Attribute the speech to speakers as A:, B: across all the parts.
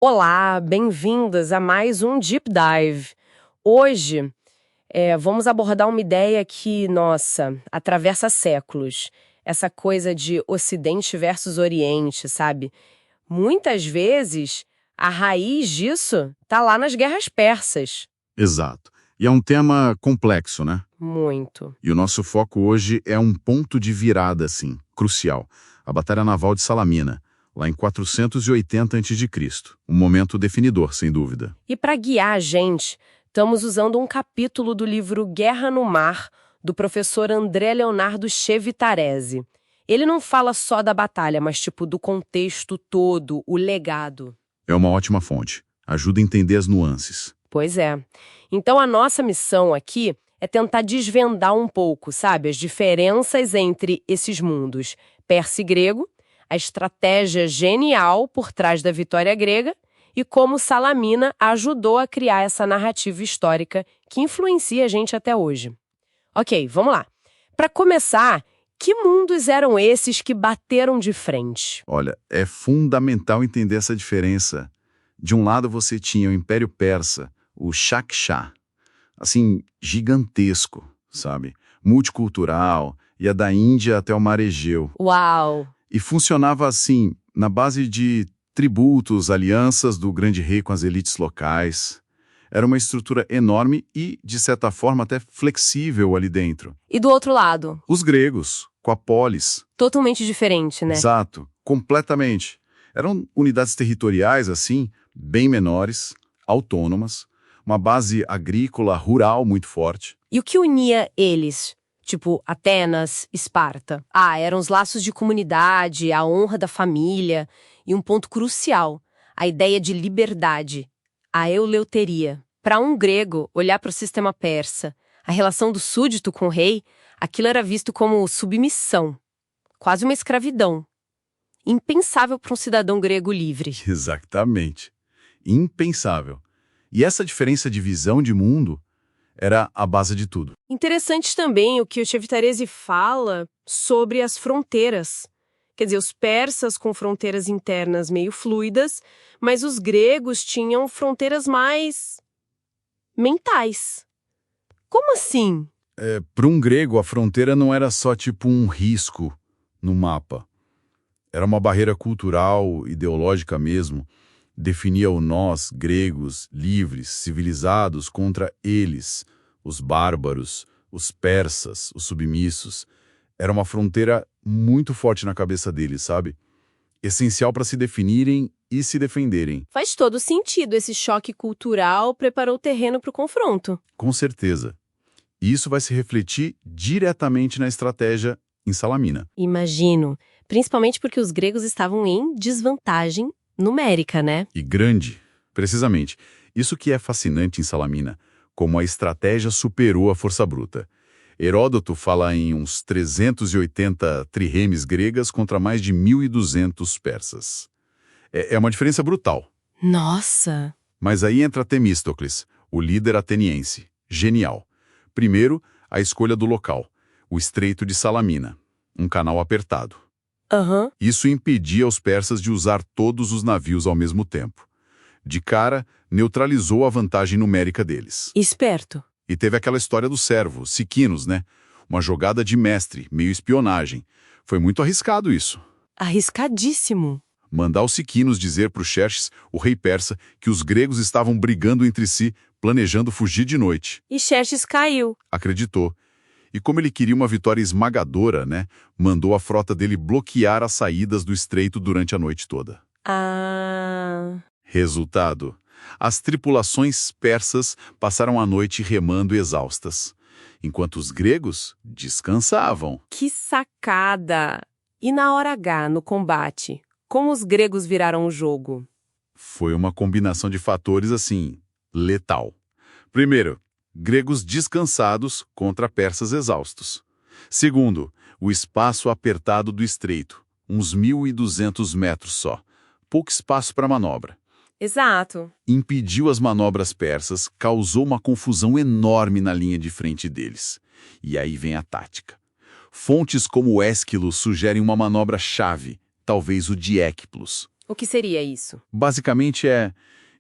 A: Olá, bem-vindas a mais um Deep Dive. Hoje, vamos abordar uma ideia que, nossa, atravessa séculos. Essa coisa de Ocidente versus Oriente, sabe? Muitas vezes, a raiz disso tá lá nas guerras persas.
B: Exato. E é um tema complexo, né?
A: Muito.
B: E o nosso foco hoje é um ponto de virada, assim, crucial. A Batalha Naval de Salamina, lá em 480 a.C. Um momento definidor, sem dúvida.
A: E para guiar a gente, estamos usando um capítulo do livro Guerra no Mar, do professor André Leonardo Chevitarese. Ele não fala só da batalha, mas tipo do contexto todo, o legado.
B: É uma ótima fonte. Ajuda a entender as nuances.
A: Pois é. Então a nossa missão aqui é tentar desvendar um pouco, sabe, as diferenças entre esses mundos, persa e grego, a estratégia genial por trás da vitória grega e como Salamina ajudou a criar essa narrativa histórica que influencia a gente até hoje. Ok, vamos lá. Para começar, que mundos eram esses que bateram de frente?
B: Olha, é fundamental entender essa diferença. De um lado você tinha o Império Persa, o Shaksha, assim, gigantesco, sabe? Multicultural, ia da Índia até o Mar Egeu.
A: Uau!
B: E funcionava assim, na base de tributos, alianças do grande rei com as elites locais. Era uma estrutura enorme e, de certa forma, até flexível ali dentro.
A: E do outro lado?
B: Os gregos, com a polis.
A: Totalmente diferente, né?
B: Exato, completamente. Eram unidades territoriais, assim, bem menores, autônomas, uma base agrícola, rural muito forte.
A: E o que unia eles? Tipo, Atenas, Esparta. Eram os laços de comunidade, a honra da família e um ponto crucial, a ideia de liberdade, a eleuteria. Para um grego, olhar para o sistema persa, a relação do súdito com o rei, aquilo era visto como submissão, quase uma escravidão. Impensável para um cidadão grego livre.
B: Exatamente. Impensável. E essa diferença de visão de mundo era a base de tudo.
A: Interessante também o que o Chevitarese fala sobre as fronteiras. Quer dizer, os persas com fronteiras internas meio fluidas, mas os gregos tinham fronteiras mais mentais. Como assim?
B: Para um grego, a fronteira não era só tipo um risco no mapa. Era uma barreira cultural, ideológica mesmo. Definia o nós, gregos, livres, civilizados, contra eles, os bárbaros, os persas, os submissos. Era uma fronteira muito forte na cabeça deles, sabe? Essencial para se definirem e se defenderem.
A: Faz todo sentido. Esse choque cultural preparou o terreno para o confronto.
B: Com certeza. E isso vai se refletir diretamente na estratégia em Salamina.
A: Imagino. Principalmente porque os gregos estavam em desvantagem numérica, né?
B: E grande, precisamente. Isso que é fascinante em Salamina, como a estratégia superou a força bruta. Heródoto fala em uns 380 triremes gregas contra mais de 1.200 persas. É uma diferença brutal.
A: Nossa!
B: Mas aí entra Temístocles, o líder ateniense. Genial. Primeiro, a escolha do local, o Estreito de Salamina, um canal apertado. Isso impedia os persas de usar todos os navios ao mesmo tempo. De cara, neutralizou a vantagem numérica deles.
A: Esperto.
B: E teve aquela história do servo, Siquinos, né? Uma jogada de mestre, meio espionagem. Foi muito arriscado isso.
A: Arriscadíssimo.
B: Mandar os Siquinos dizer para o Xerxes, o rei persa, que os gregos estavam brigando entre si, planejando fugir de noite.
A: E Xerxes caiu.
B: Acreditou. E como ele queria uma vitória esmagadora, né, mandou a frota dele bloquear as saídas do estreito durante a noite toda. Resultado: as tripulações persas passaram a noite remando exaustas, enquanto os gregos descansavam.
A: Que sacada! E na hora H, no combate, como os gregos viraram o jogo?
B: Foi uma combinação de fatores assim, letal. Primeiro, gregos descansados contra persas exaustos. Segundo, o espaço apertado do estreito, uns 1.200 metros só. Pouco espaço para manobra.
A: Exato.
B: Impediu as manobras persas, causou uma confusão enorme na linha de frente deles. E aí vem a tática. Fontes como Ésquilo sugerem uma manobra-chave, talvez o Diéquiplos.
A: O que seria isso?
B: Basicamente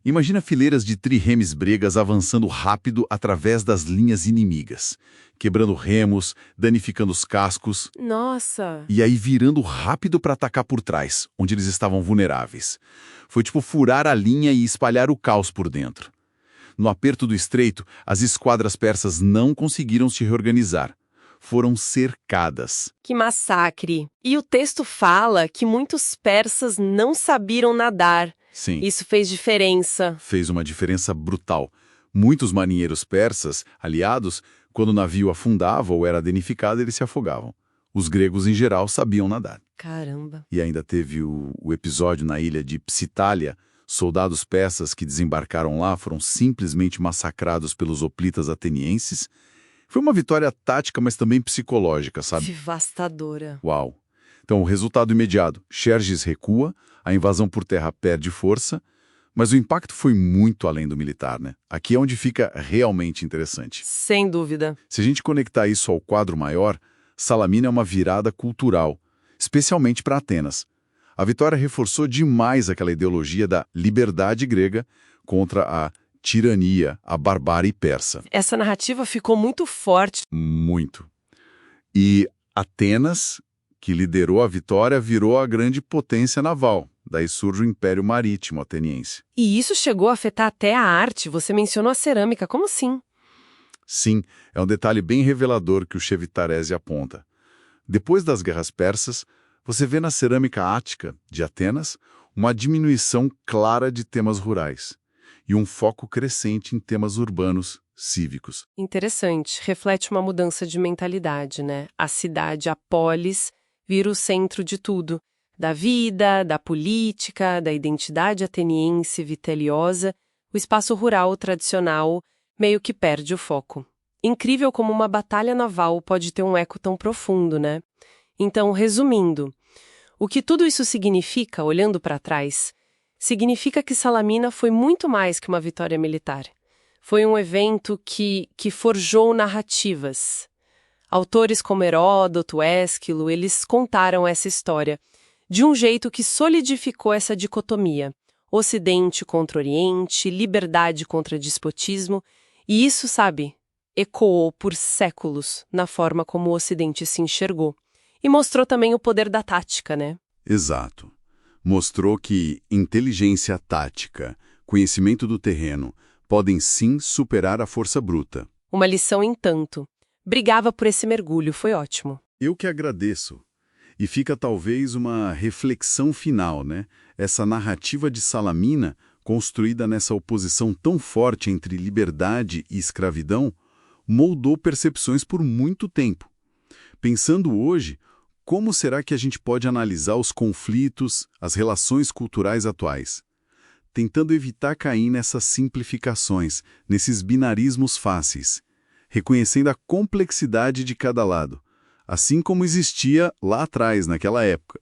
B: imagina fileiras de trirremes gregas avançando rápido através das linhas inimigas, quebrando remos, danificando os cascos
A: Nossa!
B: e aí virando rápido para atacar por trás, onde eles estavam vulneráveis. Foi tipo furar a linha e espalhar o caos por dentro. No aperto do estreito, as esquadras persas não conseguiram se reorganizar. Foram cercadas.
A: Que massacre! E o texto fala que muitos persas não sabiam nadar.
B: Sim,
A: Isso fez diferença.
B: fez uma diferença brutal. Muitos marinheiros persas, aliados, quando o navio afundava ou era danificado, eles se afogavam. Os gregos, em geral, sabiam nadar.
A: Caramba!
B: E ainda teve o episódio na ilha de Psitália. Soldados persas que desembarcaram lá foram simplesmente massacrados pelos hoplitas atenienses. Foi uma vitória tática, mas também psicológica, sabe?
A: Devastadora.
B: Uau! Então, o resultado imediato, Xerxes recua, a invasão por terra perde força, mas o impacto foi muito além do militar, né? Aqui é onde fica realmente interessante.
A: Sem dúvida.
B: Se a gente conectar isso ao quadro maior, Salamina é uma virada cultural, especialmente para Atenas. A vitória reforçou demais aquela ideologia da liberdade grega contra a tirania, a barbárie persa.
A: Essa narrativa ficou muito forte.
B: Muito. E Atenas, que liderou a vitória, virou a grande potência naval. Daí surge o Império Marítimo Ateniense.
A: E isso chegou a afetar até a arte. Você mencionou a cerâmica. Como assim?
B: Sim, é um detalhe bem revelador que o Chevitarese aponta. Depois das guerras persas, você vê na cerâmica ática de Atenas uma diminuição clara de temas rurais e um foco crescente em temas urbanos, cívicos.
A: Interessante. Reflete uma mudança de mentalidade, né? A cidade, a polis, vira o centro de tudo. Da vida, da política, da identidade ateniense vitaliosa, o espaço rural tradicional meio que perde o foco. Incrível como uma batalha naval pode ter um eco tão profundo, né? Então, resumindo, o que tudo isso significa, olhando para trás, significa que Salamina foi muito mais que uma vitória militar. Foi um evento que forjou narrativas. Autores como Heródoto, Ésquilo, eles contaram essa história de um jeito que solidificou essa dicotomia. Ocidente contra Oriente, liberdade contra despotismo. E isso, sabe, ecoou por séculos na forma como o Ocidente se enxergou. E mostrou também o poder da tática, né?
B: Exato. Mostrou que inteligência tática, conhecimento do terreno, podem sim superar a força bruta.
A: Uma lição em tanto. Brigava por esse mergulho, foi ótimo.
B: Eu que agradeço. E fica talvez uma reflexão final, né? Essa narrativa de Salamina, construída nessa oposição tão forte entre liberdade e escravidão, moldou percepções por muito tempo. Pensando hoje, como será que a gente pode analisar os conflitos, as relações culturais atuais? Tentando evitar cair nessas simplificações, nesses binarismos fáceis, reconhecendo a complexidade de cada lado, assim como existia lá atrás, naquela época.